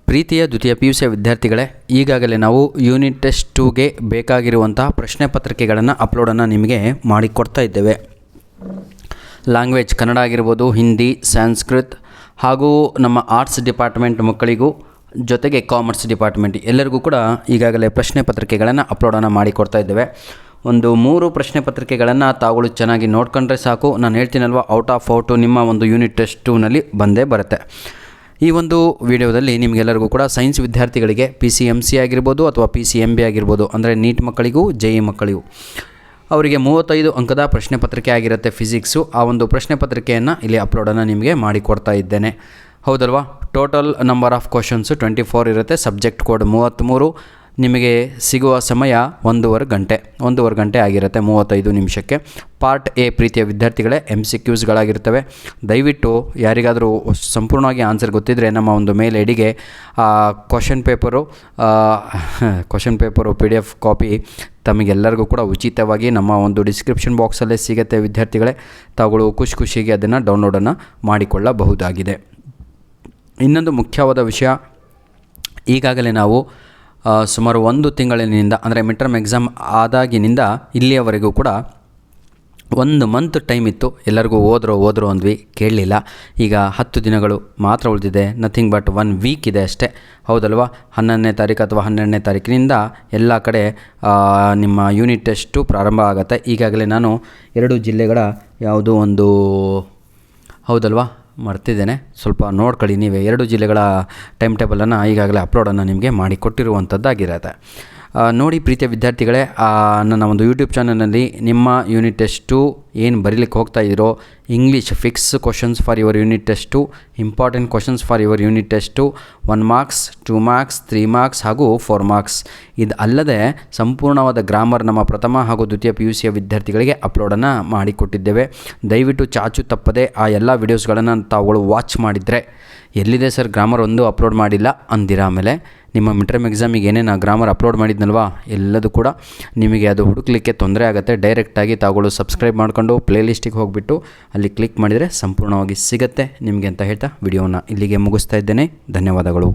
ಪ್ರೀತಿಯ ದ್ವಿತೀಯ PUC ವಿದ್ಯಾರ್ಥಿಗಳೇ, ಈಗಾಗಲೇ ನಾವು ಯೂನಿಟ್ ಟೆಸ್ಟ್ 2ಗೆ ಬೇಕಾಗಿರುವಂಥ ಪ್ರಶ್ನೆ ಪತ್ರಿಕೆಗಳನ್ನು ಅಪ್ಲೋಡನ್ನು ನಿಮಗೆ ಮಾಡಿಕೊಡ್ತಾ ಇದ್ದೇವೆ. ಲ್ಯಾಂಗ್ವೇಜ್ ಕನ್ನಡ ಆಗಿರ್ಬೋದು, ಹಿಂದಿ, ಸಂಸ್ಕೃತ್ ಹಾಗೂ ನಮ್ಮ ಆರ್ಟ್ಸ್ ಡಿಪಾರ್ಟ್ಮೆಂಟ್ ಮಕ್ಕಳಿಗೂ ಜೊತೆಗೆ ಕಾಮರ್ಸ್ ಡಿಪಾರ್ಟ್ಮೆಂಟ್ ಎಲ್ಲರಿಗೂ ಕೂಡ ಈಗಾಗಲೇ ಪ್ರಶ್ನೆ ಪತ್ರಿಕೆಗಳನ್ನು ಅಪ್ಲೋಡನ್ನು ಮಾಡಿಕೊಡ್ತಾ ಇದ್ದೇವೆ. ಒಂದು 3 ಪ್ರಶ್ನೆ ಪತ್ರಿಕೆಗಳನ್ನು ತಾವುಗಳು ಚೆನ್ನಾಗಿ ನೋಡ್ಕೊಂಡ್ರೆ ಸಾಕು. ನಾನು ಹೇಳ್ತೀನಲ್ವ, ಔಟ್ ಆಫ್ ಔಟು ನಿಮ್ಮ ಒಂದು ಯೂನಿಟ್ ಟೆಸ್ಟ್ 2ನಲ್ಲಿ ಬಂದೇ ಬರುತ್ತೆ. ಈ ಒಂದು ವಿಡಿಯೋದಲ್ಲಿ ನಿಮಗೆಲ್ಲರಿಗೂ ಕೂಡ ಸೈನ್ಸ್ ವಿದ್ಯಾರ್ಥಿಗಳಿಗೆ PCMC ಆಗಿರ್ಬೋದು ಅಥವಾ PCMB ಆಗಿರ್ಬೋದು, ಅಂದರೆ ನೀಟ್ ಮಕ್ಕಳಿಗೂ JEE ಮಕ್ಕಳಿಗೂ ಅವರಿಗೆ 35 ಅಂಕದ ಪ್ರಶ್ನೆ ಪತ್ರಿಕೆ ಆಗಿರುತ್ತೆ ಫಿಸಿಕ್ಸು. ಆ ಒಂದು ಪ್ರಶ್ನೆ ಪತ್ರಿಕೆಯನ್ನು ಇಲ್ಲಿ ಅಪ್ಲೋಡನ್ನು ನಿಮಗೆ ಮಾಡಿಕೊಡ್ತಾ ಇದ್ದೇನೆ, ಹೌದಲ್ವಾ. ಟೋಟಲ್ ನಂಬರ್ ಆಫ್ ಕ್ವಶನ್ಸು 24 ಇರುತ್ತೆ. Subject code 33. ನಿಮಗೆ ಸಿಗುವ ಸಮಯ 1.5 ಗಂಟೆ ಆಗಿರುತ್ತೆ, 35 ನಿಮಿಷಕ್ಕೆ. ಪಾರ್ಟ್ ಎ ಪ್ರೀತಿಯ ವಿದ್ಯಾರ್ಥಿಗಳೇ MCQಸ್ಗಳಾಗಿರ್ತವೆ. ದಯವಿಟ್ಟು ಯಾರಿಗಾದರೂ ಸಂಪೂರ್ಣವಾಗಿ ಆನ್ಸರ್ ಗೊತ್ತಿದ್ದರೆ ನಮ್ಮ ಒಂದು ಮೇಲ್ ಐಡಿಗೆ ಕ್ವಶನ್ ಪೇಪರು PDF ಕಾಪಿ ತಮಗೆಲ್ಲರಿಗೂ ಕೂಡ ಉಚಿತವಾಗಿ ನಮ್ಮ ಒಂದು ಡಿಸ್ಕ್ರಿಪ್ಷನ್ ಬಾಕ್ಸಲ್ಲೇ ಸಿಗುತ್ತೆ ವಿದ್ಯಾರ್ಥಿಗಳೇ. ತಾವುಗಳು ಖುಷಿಗೆ ಅದನ್ನು ಡೌನ್ಲೋಡನ್ನು ಮಾಡಿಕೊಳ್ಳಬಹುದಾಗಿದೆ. ಇನ್ನೊಂದು ಮುಖ್ಯವಾದ ವಿಷಯ, ಈಗಾಗಲೇ ನಾವು ಸುಮಾರು 1 ತಿಂಗಳಿನಿಂದ, ಅಂದರೆ ಮಿಡ್ ಟರ್ಮ್ ಎಕ್ಸಾಮ್ ಆದಾಗಿನಿಂದ ಇಲ್ಲಿಯವರೆಗೂ ಕೂಡ 1 ಮಂತ್ ಟೈಮ್ ಇತ್ತು. ಎಲ್ಲರಿಗೂ ಹೋದ್ರು ಅಂದ್ವಿ, ಕೇಳಲಿಲ್ಲ. ಈಗ 10 ದಿನಗಳು ಮಾತ್ರ ಉಳಿದಿದೆ. ನಥಿಂಗ್ ಬಟ್ 1 ವೀಕ್ ಇದೆ ಅಷ್ಟೇ, ಹೌದಲ್ವಾ. 11ನೇ ತಾರೀಕು ಅಥವಾ 12ನೇ ತಾರೀಕಿನಿಂದ ಎಲ್ಲ ಕಡೆ ನಿಮ್ಮ ಯೂನಿಟ್ ಟೆಸ್ಟು ಪ್ರಾರಂಭ ಆಗುತ್ತೆ. ಈಗಾಗಲೇ ನಾನು 2 ಜಿಲ್ಲೆಗಳ ಯಾವುದೋ ಒಂದು, ಹೌದಲ್ವಾ, ಮರ್ತಿದ್ದೇನೆ, ಸ್ವಲ್ಪ ನೋಡ್ಕೊಳ್ಳಿ ನೀವೇ. 2 ಜಿಲ್ಲೆಗಳ ಟೈಮ್ ಟೇಬಲನ್ನು ಈಗಾಗಲೇ ಅಪ್ಲೋಡನ್ನು ನಿಮಗೆ ಮಾಡಿಕೊಟ್ಟಿರುವಂಥದ್ದಾಗಿರುತ್ತೆ. ನೋಡಿ ಪ್ರೀತಿಯ ವಿದ್ಯಾರ್ಥಿಗಳೇ, ನನ್ನ ಒಂದು ಯೂಟ್ಯೂಬ್ ಚಾನಲ್ನಲ್ಲಿ ನಿಮ್ಮ ಯೂನಿಟ್ ಟೆಸ್ಟು ಏನು ಬರೀಲಿಕ್ಕೆ ಹೋಗ್ತಾ ಇದ್ದೀರೋ, English fix questions for your unit test, important questions for your unit test, 1 marks, 2 marks, 3 marks ಹಾಗೂ 4 ಮಾರ್ಕ್ಸ್. ಇದು ಅಲ್ಲದೆ ಸಂಪೂರ್ಣವಾದ ಗ್ರಾಮರ್ ನಮ್ಮ ಪ್ರಥಮ ಹಾಗೂ ದ್ವಿತೀಯ PUCಯ ವಿದ್ಯಾರ್ಥಿಗಳಿಗೆ ಅಪ್ಲೋಡನ್ನು ಮಾಡಿಕೊಟ್ಟಿದ್ದೇವೆ. ದಯವಿಟ್ಟು ಚಾಚು ತಪ್ಪದೆ ಆ ಎಲ್ಲ ವಿಡಿಯೋಸ್ಗಳನ್ನು ತಾವುಗಳು ವಾಚ್ ಮಾಡಿದರೆ, ಎಲ್ಲಿದೆ ಸರ್ ಗ್ರಾಮರ್ ಒಂದು ಅಪ್ಲೋಡ್ ಮಾಡಿಲ್ಲ ಅಂದಿರ ಆಮೇಲೆ ನಿಮ್ಮ ಮಿಡ್ ಟರ್ಮ್ ಎಕ್ಸಾಮಿಗೆ ಏನೇನು ಗ್ರಾಮರ್ ಅಪ್ಲೋಡ್ ಮಾಡಿದ್ನಲ್ವಾ, ಎಲ್ಲದೂ ಕೂಡ ನಿಮಗೆ ಅದು ಹುಡುಕ್ಲಿಕ್ಕೆ ತೊಂದರೆ ಆಗುತ್ತೆ. ಡೈರೆಕ್ಟಾಗಿ ತಾವುಗಳು ಸಬ್ಸ್ಕ್ರೈಬ್ ಮಾಡಿಕೊಂಡು ಪ್ಲೇಲಿಸ್ಟಿಗೆ ಹೋಗಿಬಿಟ್ಟು ಅಲ್ಲಿ ಕ್ಲಿಕ್ ಮಾಡಿದರೆ ಸಂಪೂರ್ಣವಾಗಿ ಸಿಗುತ್ತೆ ನಿಮಗೆ ಅಂತ ಹೇಳ್ತಾ ವಿಡಿಯೋನ ಇಲ್ಲಿಗೆ ಮುಗಿಸ್ತಾ ಇದ್ದೇನೆ. ಧನ್ಯವಾದಗಳು.